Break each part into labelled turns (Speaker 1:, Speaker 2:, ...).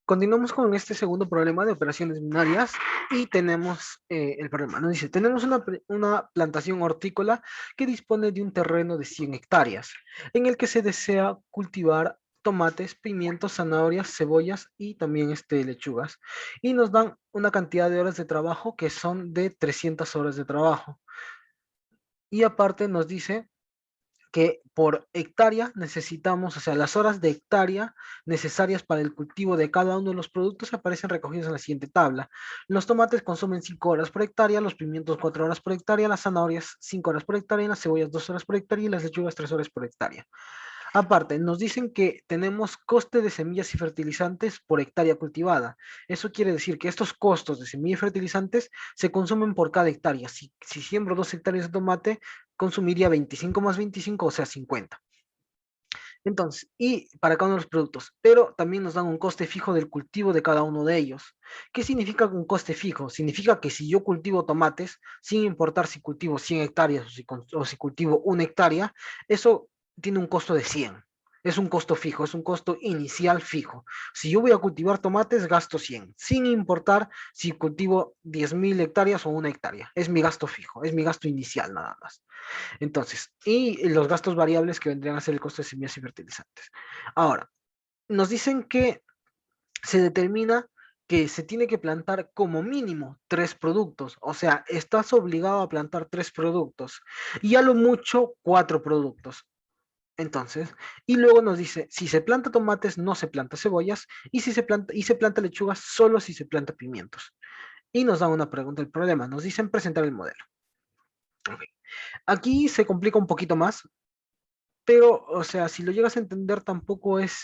Speaker 1: Continuamos con este segundo problema de operaciones binarias y tenemos el problema. Nos dice, tenemos una plantación hortícola que dispone de un terreno de 100 hectáreas en el que se desea cultivar tomates, pimientos, zanahorias, cebollas y también lechugas. Y nos dan una cantidad de horas de trabajo que son de 300 horas de trabajo. Y aparte nos dice que por hectárea necesitamos, o sea, las horas de hectárea necesarias para el cultivo de cada uno de los productos aparecen recogidos en la siguiente tabla. Los tomates consumen 5 horas por hectárea, los pimientos 4 horas por hectárea, las zanahorias 5 horas por hectárea, las cebollas 2 horas por hectárea y las lechugas 3 horas por hectárea. Aparte, nos dicen que tenemos coste de semillas y fertilizantes por hectárea cultivada. Eso quiere decir que estos costos de semillas y fertilizantes se consumen por cada hectárea. Si siembro 2 hectáreas de tomate, consumiría 25 más 25, o sea, 50. Entonces, y para cada uno de los productos, pero también nos dan un coste fijo del cultivo de cada uno de ellos. ¿Qué significa un coste fijo? Significa que si yo cultivo tomates, sin importar si cultivo 100 hectáreas o si cultivo 1 hectárea, eso tiene un costo de 100. Es un costo fijo, es un costo inicial fijo. Si yo voy a cultivar tomates, gasto 100, sin importar si cultivo 10.000 hectáreas o 1 hectárea. Es mi gasto fijo, es mi gasto inicial nada más. Entonces, y los gastos variables que vendrían a ser el costo de semillas y fertilizantes. Ahora, nos dicen que se determina que se tiene que plantar como mínimo 3 productos, o sea, estás obligado a plantar 3 productos y a lo mucho 4 productos. Entonces, y luego nos dice, si se planta tomates, no se planta cebollas, y se planta lechugas solo si se planta pimientos. Y nos da una pregunta, el problema, nos dicen presentar el modelo. Okay. Aquí se complica un poquito más, pero, o sea, si lo llegas a entender, tampoco es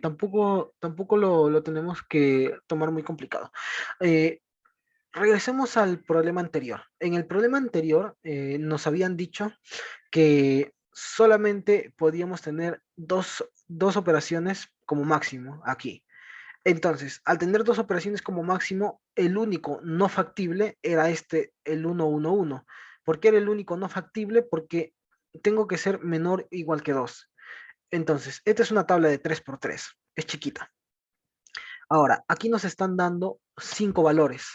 Speaker 1: tampoco lo tenemos que tomar muy complicado. Eh, Regresemos al problema anterior. En el problema anterior nos habían dicho que solamente podíamos tener dos operaciones como máximo aquí. Entonces, al tener 2 operaciones como máximo, el único no factible era el 1, 1, 1. ¿Por qué era el único no factible? Porque tengo que ser menor o igual que 2. Entonces, esta es una tabla de 3 por 3. Es chiquita. Ahora, aquí nos están dando 5 valores.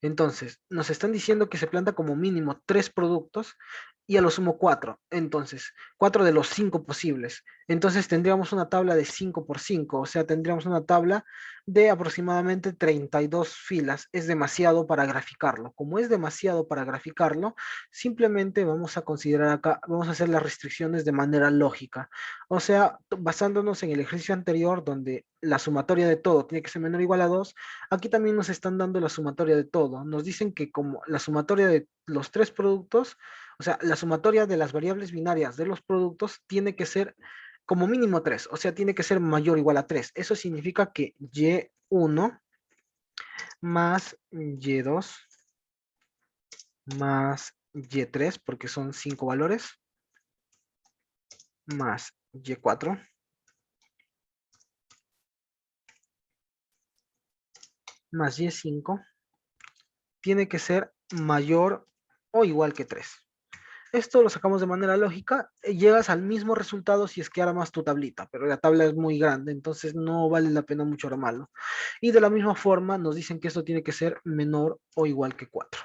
Speaker 1: Entonces, nos están diciendo que se planta como mínimo 3 productos y a lo sumo 4. Entonces, 4 de los 5 posibles. Entonces, tendríamos una tabla de 5 por 5, o sea, tendríamos una tabla de aproximadamente 32 filas. Es demasiado para graficarlo. Como es demasiado para graficarlo, simplemente vamos a considerar acá, vamos a hacer las restricciones de manera lógica. O sea, basándonos en el ejercicio anterior, donde la sumatoria de todo tiene que ser menor o igual a 2, aquí también nos están dando la sumatoria de todo. Nos dicen que como la sumatoria de los 3 productos, o sea, la sumatoria de las variables binarias de los productos tiene que ser como mínimo 3, o sea, tiene que ser mayor o igual a 3. Eso significa que Y1 más Y2 más Y3, porque son 5 valores, más Y4 más Y5 tiene que ser mayor o igual que 3. Esto lo sacamos de manera lógica, llegas al mismo resultado si es que armas tu tablita, pero la tabla es muy grande, entonces no vale la pena mucho armarlo. Y de la misma forma nos dicen que esto tiene que ser menor o igual que 4.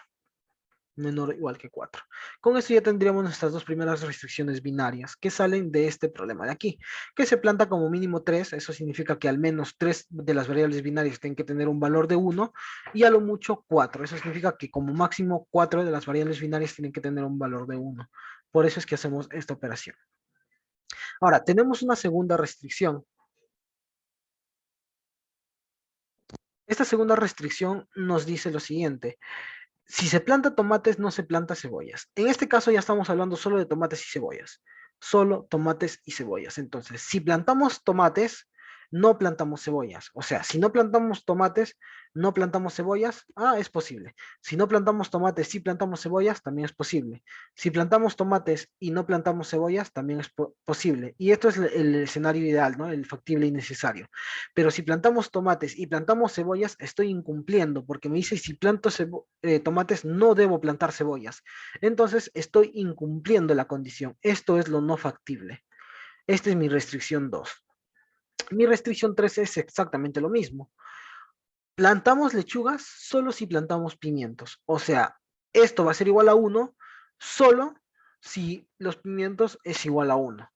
Speaker 1: Menor o igual que 4. Con esto ya tendríamos nuestras dos primeras restricciones binarias que salen de este problema de aquí, que se planta como mínimo 3, eso significa que al menos 3 de las variables binarias tienen que tener un valor de 1 y a lo mucho 4, eso significa que como máximo 4 de las variables binarias tienen que tener un valor de 1. Por eso es que hacemos esta operación. Ahora, tenemos una segunda restricción. Esta segunda restricción nos dice lo siguiente: si se planta tomates, no se planta cebollas. En este caso ya estamos hablando solo de tomates y cebollas. Solo tomates y cebollas. Entonces, si plantamos tomates, no plantamos cebollas. O sea, si no plantamos tomates, no plantamos cebollas, es posible. Si no plantamos tomates, sí plantamos cebollas, también es posible. Si plantamos tomates y no plantamos cebollas, también es posible. Y esto es el escenario ideal, ¿no? El factible y necesario. Pero si plantamos tomates y plantamos cebollas, estoy incumpliendo porque me dice si planto tomates no debo plantar cebollas. Entonces estoy incumpliendo la condición. Esto es lo no factible. Esta es mi restricción 2. Mi restricción 3 es exactamente lo mismo. Plantamos lechugas solo si plantamos pimientos. O sea, esto va a ser igual a 1 solo si los pimientos es igual a 1.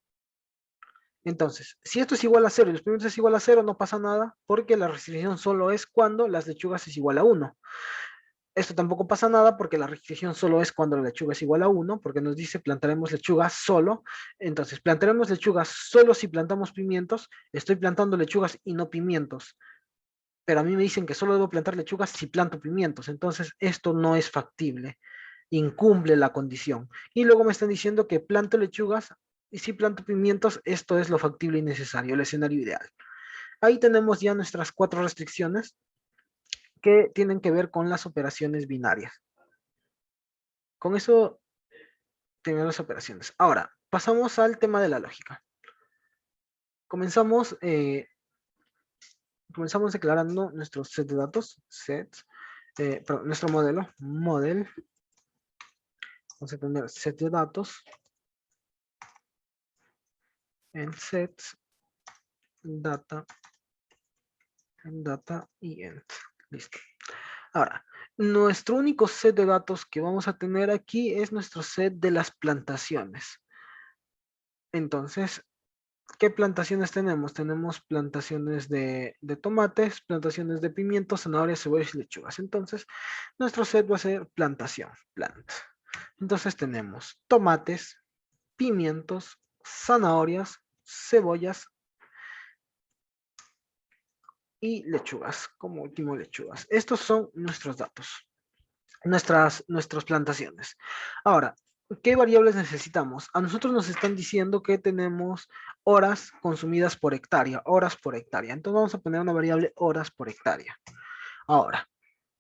Speaker 1: Entonces, si esto es igual a 0 y los pimientos es igual a 0, no pasa nada porque la restricción solo es cuando las lechugas es igual a 1. Esto tampoco pasa nada porque la restricción solo es cuando la lechuga es igual a 1, porque nos dice plantaremos lechugas solo. Entonces, plantaremos lechugas solo si plantamos pimientos. Estoy plantando lechugas y no pimientos. Pero a mí me dicen que solo debo plantar lechugas si planto pimientos. Entonces, esto no es factible. Incumple la condición. Y luego me están diciendo que planto lechugas y si planto pimientos, esto es lo factible y necesario, el escenario ideal. Ahí tenemos ya nuestras 4 restricciones que tienen que ver con las operaciones binarias. Con eso tenemos las operaciones. Ahora, pasamos al tema de la lógica. Comenzamos declarando nuestro set de datos, perdón, nuestro model. Vamos a tener set de datos en sets, data y end. Listo. Ahora, nuestro único set de datos que vamos a tener aquí es nuestro set de las plantaciones. Entonces, ¿qué plantaciones tenemos? Tenemos plantaciones de tomates, plantaciones de pimientos, zanahorias, cebollas y lechugas. Entonces, nuestro set va a ser plantación, plant. Entonces tenemos tomates, pimientos, zanahorias, cebollas y lechugas, como último lechugas. Estos son nuestros datos, nuestras plantaciones. Ahora, ¿qué variables necesitamos? A nosotros nos están diciendo que tenemos horas consumidas por hectárea, horas por hectárea. Entonces vamos a poner una variable horas por hectárea. Ahora,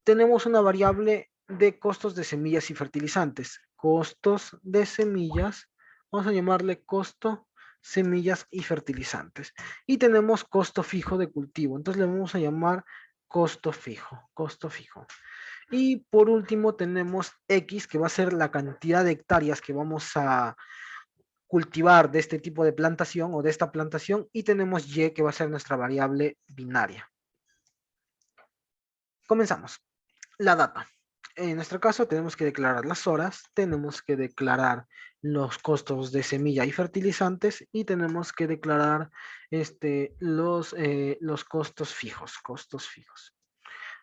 Speaker 1: tenemos una variable de costos de semillas y fertilizantes. Costos de semillas, vamos a llamarle costo, semillas y fertilizantes. Y tenemos costo fijo de cultivo. Entonces le vamos a llamar costo fijo, costo fijo. Y por último tenemos X, que va a ser la cantidad de hectáreas que vamos a cultivar de este tipo de plantación o de esta plantación. Y tenemos Y, que va a ser nuestra variable binaria. Comenzamos. La data. En nuestro caso tenemos que declarar las horas, tenemos que declarar los costos de semilla y fertilizantes y tenemos que declarar los costos fijos.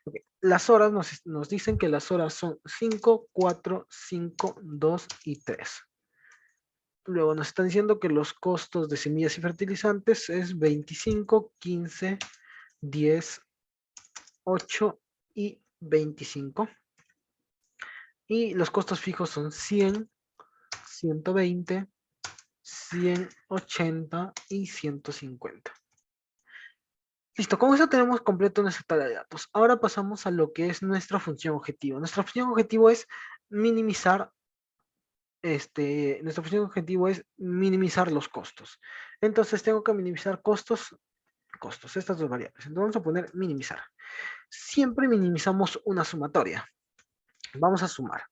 Speaker 1: Okay. Las horas nos dicen que las horas son 5, 4, 5, 2 y 3. Luego nos están diciendo que los costos de semillas y fertilizantes es 25, 15, 10, 8 y 25. Y los costos fijos son 100, 120, 180 y 150. Listo, con eso tenemos completo nuestra tabla de datos. Ahora pasamos a lo que es nuestra función objetivo. Nuestra función objetivo es minimizar los costos. Entonces tengo que minimizar costos, estas dos variables. Entonces vamos a poner minimizar. Siempre minimizamos una sumatoria. Vamos a sumar.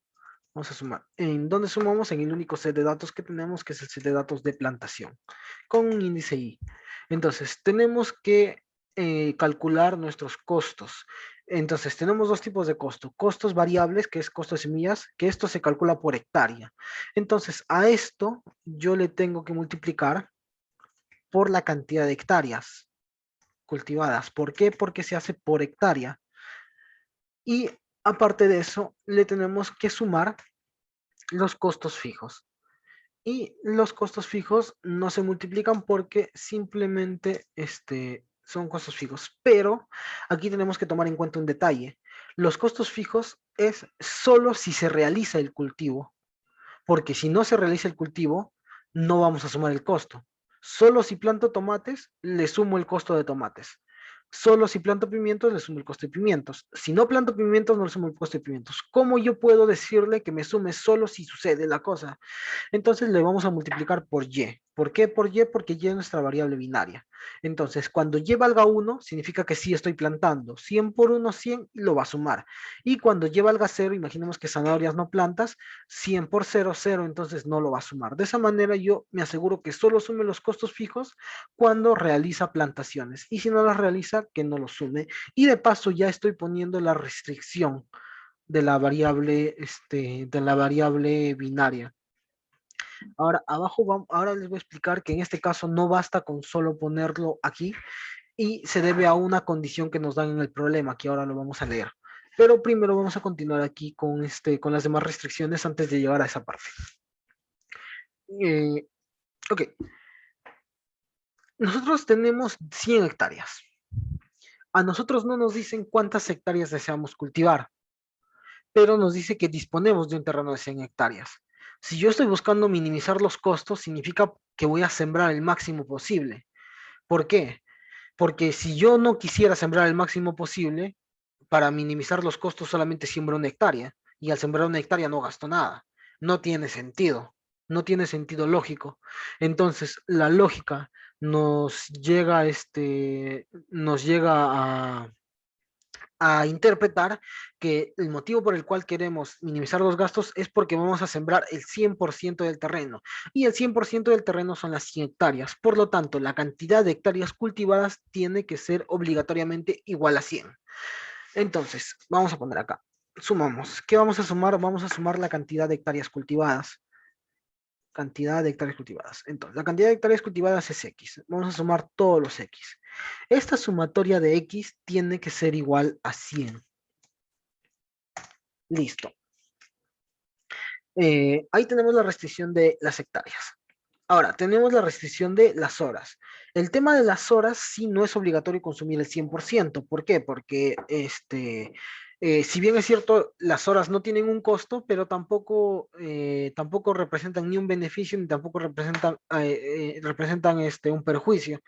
Speaker 1: ¿En dónde sumamos? En el único set de datos que tenemos, que es el set de datos de plantación, con un índice i. Entonces, tenemos que calcular nuestros costos. Entonces, tenemos dos tipos de costo. Costos variables, que es costo de semillas, que esto se calcula por hectárea. Entonces, a esto yo le tengo que multiplicar por la cantidad de hectáreas cultivadas. ¿Por qué? Porque se hace por hectárea. Y aparte de eso, le tenemos que sumar los costos fijos. Y los costos fijos no se multiplican porque simplemente son costos fijos. Pero aquí tenemos que tomar en cuenta un detalle. Los costos fijos es solo si se realiza el cultivo. Porque si no se realiza el cultivo, no vamos a sumar el costo. Solo si planto tomates, le sumo el costo de tomates. Solo si planto pimientos, le sumo el costo de pimientos. Si no planto pimientos, no le sumo el costo de pimientos. ¿Cómo yo puedo decirle que me sume solo si sucede la cosa? Entonces le vamos a multiplicar por Y. ¿Por qué por Y? Porque Y es nuestra variable binaria. Entonces, cuando Y valga 1, significa que sí estoy plantando. 100 por 1, 100, y lo va a sumar. Y cuando Y valga 0, imaginemos que zanahorias no plantas, 100 por 0, 0, entonces no lo va a sumar. De esa manera yo me aseguro que solo sume los costos fijos cuando realiza plantaciones. Y si no las realiza, que no los sume. Y de paso ya estoy poniendo la restricción de la variable binaria. Ahora, ahora les voy a explicar que en este caso no basta con solo ponerlo aquí y se debe a una condición que nos dan en el problema, que ahora lo vamos a leer. Pero primero vamos a continuar aquí con las demás restricciones antes de llegar a esa parte. Ok, nosotros tenemos 100 hectáreas. A nosotros no nos dicen cuántas hectáreas deseamos cultivar, pero nos dice que disponemos de un terreno de 100 hectáreas. Si yo estoy buscando minimizar los costos, significa que voy a sembrar el máximo posible. ¿Por qué? Porque si yo no quisiera sembrar el máximo posible, para minimizar los costos solamente siembro una hectárea. Y al sembrar una hectárea no gasto nada. No tiene sentido. No tiene sentido lógico. Entonces, la lógica nos llega a interpretar que el motivo por el cual queremos minimizar los gastos es porque vamos a sembrar el 100% del terreno. Y el 100% del terreno son las 100 hectáreas. Por lo tanto, la cantidad de hectáreas cultivadas tiene que ser obligatoriamente igual a 100. Entonces, vamos a poner acá. Sumamos. ¿Qué vamos a sumar? Vamos a sumar la cantidad de hectáreas cultivadas. Cantidad de hectáreas cultivadas. Entonces, la cantidad de hectáreas cultivadas es X. Vamos a sumar todos los X. Esta sumatoria de X tiene que ser igual a 100. Listo. Ahí tenemos la restricción de las hectáreas. Ahora, tenemos la restricción de las horas. El tema de las horas sí no es obligatorio consumir el 100%. ¿Por qué? Porque si bien es cierto, las horas no tienen un costo, pero tampoco representan ni un beneficio ni tampoco representan un perjuicio.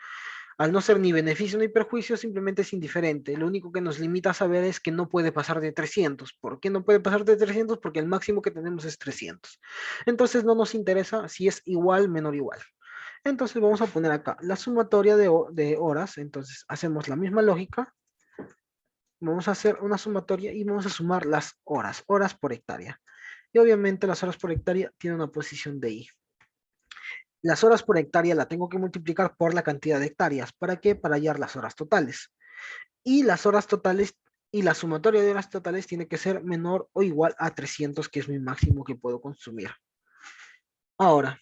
Speaker 1: Al no ser ni beneficio ni perjuicio, simplemente es indiferente. Lo único que nos limita a saber es que no puede pasar de 300. ¿Por qué no puede pasar de 300? Porque el máximo que tenemos es 300. Entonces no nos interesa si es igual, menor, igual. Entonces vamos a poner acá la sumatoria de horas. Entonces hacemos la misma lógica. Vamos a hacer una sumatoria y vamos a sumar las horas por hectárea. Y obviamente las horas por hectárea tienen una posición de I. Las horas por hectárea la tengo que multiplicar por la cantidad de hectáreas. ¿Para qué? Para hallar las horas totales. Y las horas totales y la sumatoria de horas totales tiene que ser menor o igual a 300, que es mi máximo que puedo consumir. Ahora,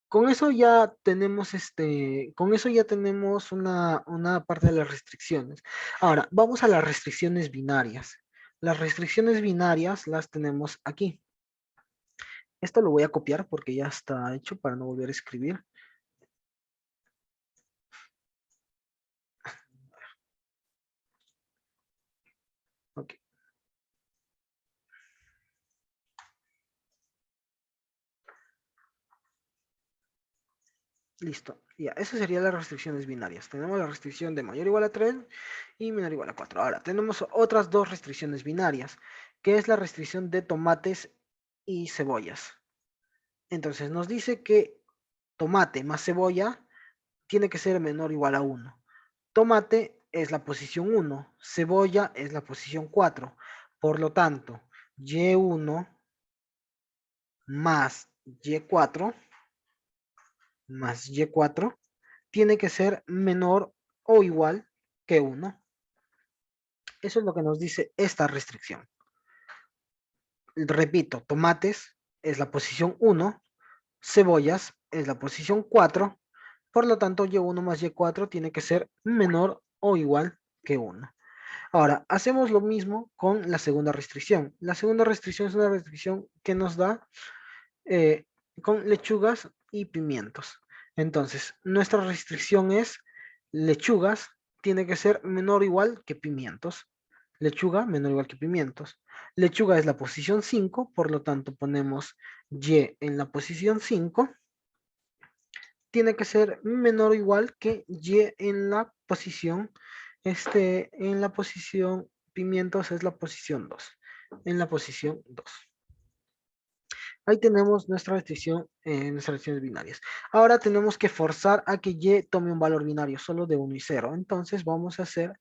Speaker 1: con eso ya tenemos una parte de las restricciones. Ahora, vamos a las restricciones binarias. Las restricciones binarias las tenemos aquí. Esto lo voy a copiar porque ya está hecho para no volver a escribir. Ok. Listo. Ya, esas serían las restricciones binarias. Tenemos la restricción de mayor o igual a 3 y menor o igual a 4. Ahora, tenemos otras dos restricciones binarias, que es la restricción de tomates y cebollas. Entonces, nos dice que tomate más cebolla tiene que ser menor o igual a 1. Tomate es la posición 1, cebolla es la posición 4. Por lo tanto, Y1 más Y4 tiene que ser menor o igual que 1. Eso es lo que nos dice esta restricción. Repito, tomates es la posición 1, cebollas es la posición 4, por lo tanto Y1 más Y4 tiene que ser menor o igual que 1. Ahora, hacemos lo mismo con la segunda restricción. La segunda restricción es una restricción que nos da eh, con lechugas y pimientos. Entonces, nuestra restricción es lechugas tiene que ser menor o igual que pimientos. Lechuga menor o igual que pimientos. Lechuga es la posición 5, por lo tanto ponemos Y en la posición 5. Tiene que ser menor o igual que Y en la posición pimientos es la posición 2. En la posición 2. Ahí tenemos nuestras restricciones binarias. Ahora tenemos que forzar a que y tome un valor binario solo de 1 y 0. Entonces vamos a hacer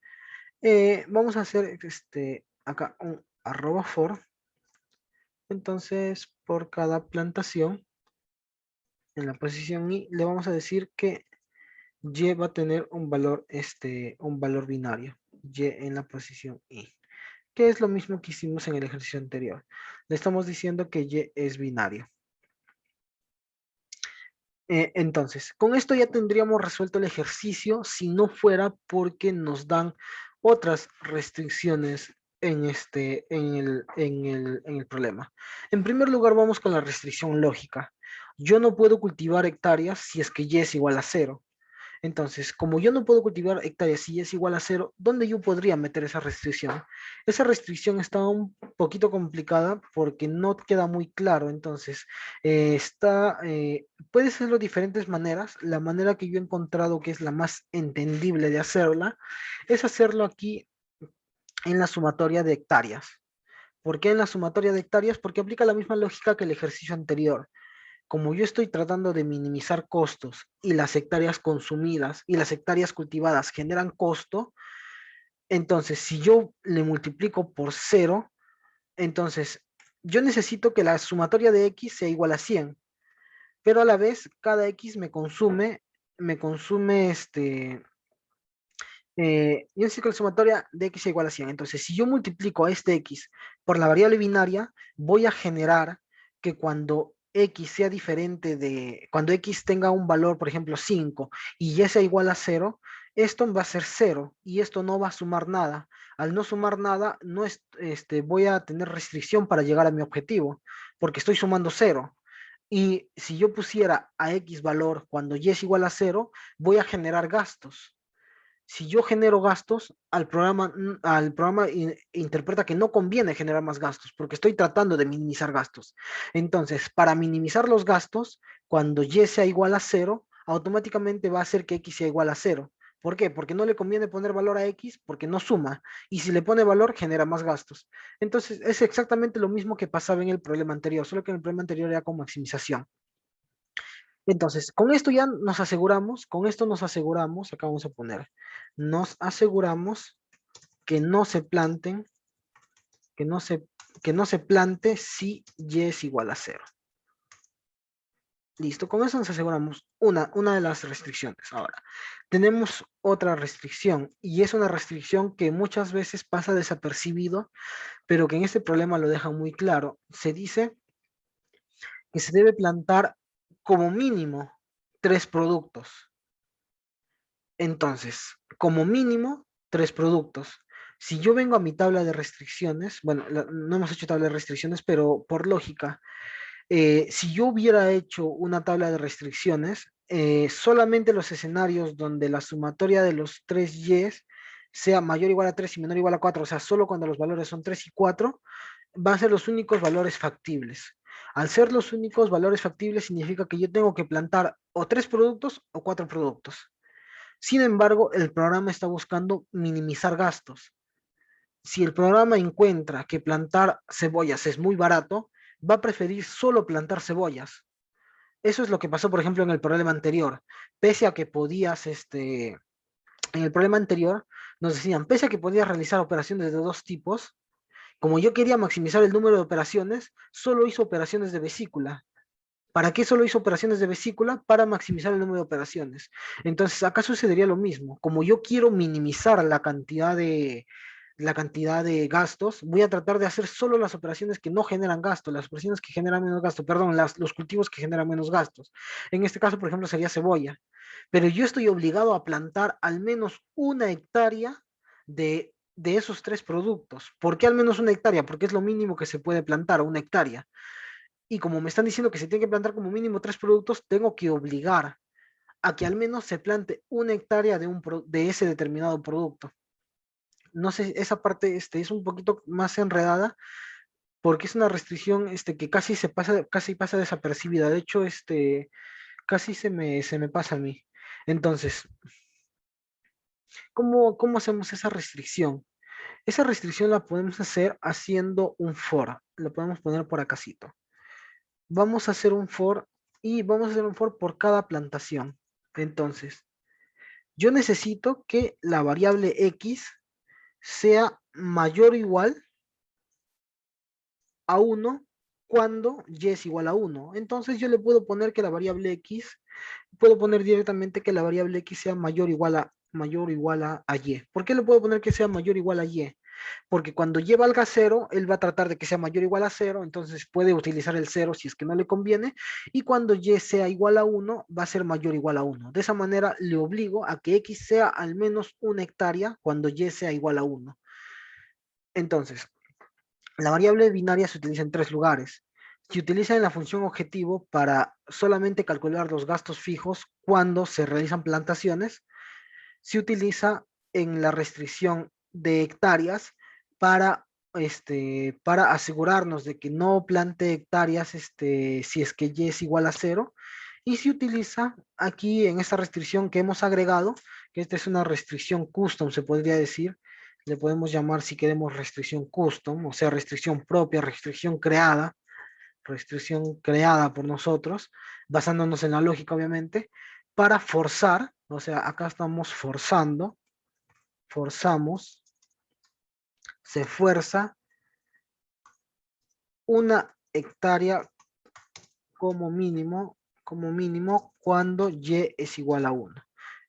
Speaker 1: acá un arroba for. Entonces, por cada plantación en la posición i, le vamos a decir que y va a tener un valor binario, y en la posición i, que es lo mismo que hicimos en el ejercicio anterior. Le estamos diciendo que y es binario. Entonces, con esto ya tendríamos resuelto el ejercicio si no fuera porque nos dan otras restricciones en el problema. En primer lugar, vamos con la restricción lógica. Yo no puedo cultivar hectáreas si es que y es igual a 0. Entonces, como yo no puedo cultivar hectáreas y es igual a 0, ¿dónde yo podría meter esa restricción? Esa restricción está un poquito complicada porque no queda muy claro. Entonces, puede ser de diferentes maneras. La manera que yo he encontrado que es la más entendible de hacerla es hacerlo aquí en la sumatoria de hectáreas. ¿Por qué en la sumatoria de hectáreas? Porque aplica la misma lógica que el ejercicio anterior. Como yo estoy tratando de minimizar costos y las hectáreas consumidas y las hectáreas cultivadas generan costo, entonces si yo le multiplico por 0, entonces yo necesito que la sumatoria de x sea igual a 100, pero a la vez cada x yo necesito que la sumatoria de x sea igual a 100. Entonces, si yo multiplico a este x por la variable binaria, voy a generar que cuando x sea diferente cuando x tenga un valor, por ejemplo, 5, y y sea igual a 0, esto va a ser 0 y esto no va a sumar nada. Al no sumar nada, no voy a tener restricción para llegar a mi objetivo, porque estoy sumando 0. Y si yo pusiera a x valor cuando y es igual a 0, voy a generar gastos. Si yo genero gastos, al programa interpreta que no conviene generar más gastos, porque estoy tratando de minimizar gastos. Entonces, para minimizar los gastos, cuando y sea igual a 0, automáticamente va a hacer que x sea igual a 0. ¿Por qué? Porque no le conviene poner valor a x porque no suma. Y si le pone valor, genera más gastos. Entonces, es exactamente lo mismo que pasaba en el problema anterior, solo que en el problema anterior era con maximización. Entonces, con esto ya con esto nos aseguramos, acá vamos a poner, nos aseguramos que no se planten, que no se, que no se plante si y es igual a 0. Listo, con eso nos aseguramos una de las restricciones. Ahora, tenemos otra restricción y es una restricción que muchas veces pasa desapercibido, pero que en este problema lo dejan muy claro. Se dice que se debe plantar como mínimo 3 productos. Entonces, como mínimo, 3 productos. Si yo vengo a mi tabla de restricciones, bueno, no hemos hecho tabla de restricciones, pero por lógica, si yo hubiera hecho una tabla de restricciones, solamente los escenarios donde la sumatoria de los 3 y's sea mayor o igual a 3 y menor o igual a 4, o sea, solo cuando los valores son 3 y 4, van a ser los únicos valores factibles. Al ser los únicos valores factibles, significa que yo tengo que plantar o 3 productos o 4 productos. Sin embargo, el programa está buscando minimizar gastos. Si el programa encuentra que plantar cebollas es muy barato, va a preferir solo plantar cebollas. Eso es lo que pasó, por ejemplo, en el problema anterior. Pese a que en el problema anterior, nos decían, pese a que podías realizar operaciones de 2 tipos, como yo quería maximizar el número de operaciones, solo hizo operaciones de vesícula. ¿Para qué solo hizo operaciones de vesícula? Para maximizar el número de operaciones. Entonces, acá sucedería lo mismo. Como yo quiero minimizar la cantidad de gastos, voy a tratar de hacer solo las operaciones que no generan gasto, las operaciones que generan menos gasto, perdón, los cultivos que generan menos gastos. En este caso, por ejemplo, sería cebolla. Pero yo estoy obligado a plantar al menos 1 hectárea de esos 3 productos. ¿Por qué al menos 1 hectárea? Porque es lo mínimo que se puede plantar, 1 hectárea. Y como me están diciendo que se tiene que plantar como mínimo 3 productos, tengo que obligar a que al menos se plante 1 hectárea de ese determinado producto. No sé, esa parte es un poquito más enredada porque es una restricción que casi pasa desapercibida. De hecho, casi se me pasa a mí. Entonces, ¿cómo hacemos esa restricción? Esa restricción la podemos hacer haciendo un for. Lo podemos poner por acácito. vamos a hacer un for y vamos a hacer un for por cada plantación. Entonces, yo necesito que la variable X sea mayor o igual a 1 cuando y es igual a 1. Entonces yo le puedo poner que la variable X, puedo poner directamente que la variable X sea mayor o igual a Y. ¿Por qué le puedo poner que sea mayor o igual a Y? Porque cuando y valga 0, él va a tratar de que sea mayor o igual a 0, entonces puede utilizar el 0 si es que no le conviene, y cuando y sea igual a 1, va a ser mayor o igual a 1. De esa manera le obligo a que X sea al menos 1 hectárea cuando y sea igual a 1. Entonces, la variable binaria se utiliza en 3 lugares. Se utiliza en la función objetivo para solamente calcular los gastos fijos cuando se realizan plantaciones. Se utiliza en la restricción de hectáreas para, para asegurarnos de que no plante hectáreas si es que y es igual a 0. Y se utiliza aquí en esta restricción que hemos agregado, que esta es una restricción custom, se podría decir. Le podemos llamar, si queremos, restricción custom, o sea, restricción propia, restricción creada por nosotros, basándonos en la lógica, obviamente, para forzar, o sea, acá estamos forzamos, se fuerza 1 hectárea como mínimo cuando y es igual a 1.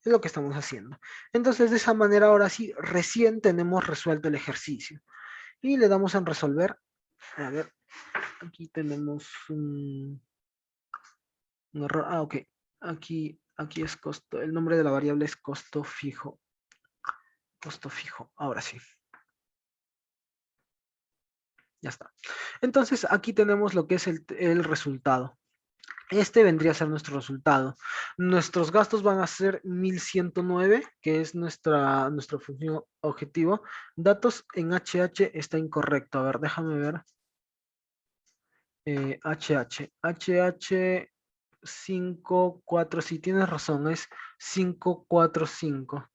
Speaker 1: Es lo que estamos haciendo. Entonces, de esa manera, ahora sí, recién tenemos resuelto el ejercicio. Y le damos en resolver. A ver, aquí tenemos un error. Ah, ok. Aquí es costo. El nombre de la variable es costo fijo. Costo fijo. Ahora sí. Ya está. Entonces, aquí tenemos lo que es el resultado. Este vendría a ser nuestro resultado. Nuestros gastos van a ser 1109, que es nuestra función objetivo. Datos en HH está incorrecto. A ver, déjame ver. HH 54, sí, tienes razón, es 545.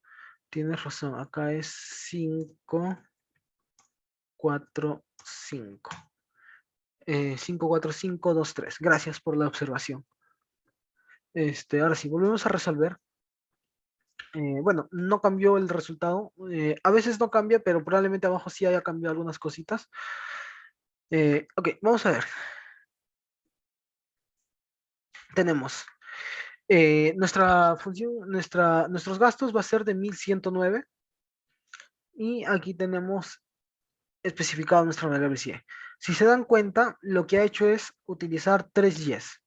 Speaker 1: Tienes razón, acá es 545. 54523. Gracias por la observación. Ahora sí, volvemos a resolver. Bueno, no cambió el resultado. A veces no cambia, pero probablemente abajo sí haya cambiado algunas cositas. Ok, vamos a ver. Tenemos nuestra función, nuestros gastos va a ser de 1109 y aquí tenemos especificado nuestra variable y. Si se dan cuenta, lo que ha hecho es utilizar 3 yes.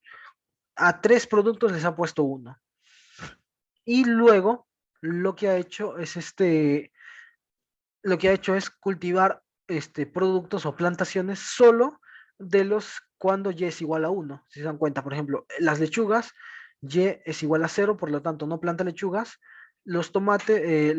Speaker 1: A 3 productos les ha puesto 1. Y luego lo que ha hecho es cultivar productos o plantaciones solo de los cuando y es igual a 1. Si se dan cuenta, por ejemplo, las lechugas, y es igual a 0, por lo tanto no planta lechugas. Los tomates,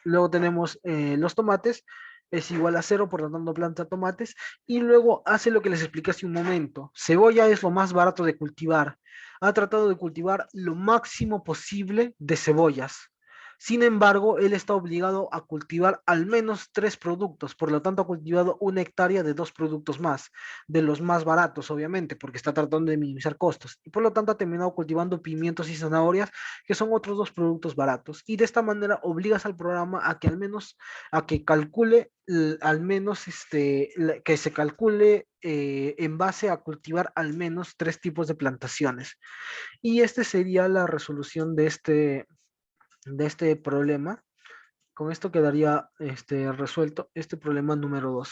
Speaker 1: luego tenemos los tomates, es igual a 0, por lo tanto planta tomates. Y luego hace lo que les expliqué hace un momento. Cebolla es lo más barato de cultivar. Ha tratado de cultivar lo máximo posible de cebollas. Sin embargo, él está obligado a cultivar al menos 3 productos, por lo tanto ha cultivado 1 hectárea de 2 productos más, de los más baratos, obviamente, porque está tratando de minimizar costos. Y por lo tanto ha terminado cultivando pimientos y zanahorias, que son otros 2 productos baratos. Y de esta manera obligas al programa a que al menos, a que calcule, al menos, que se calcule en base a cultivar al menos 3 tipos de plantaciones. Y esta sería la resolución de este problema. Con esto quedaría resuelto este problema número 2.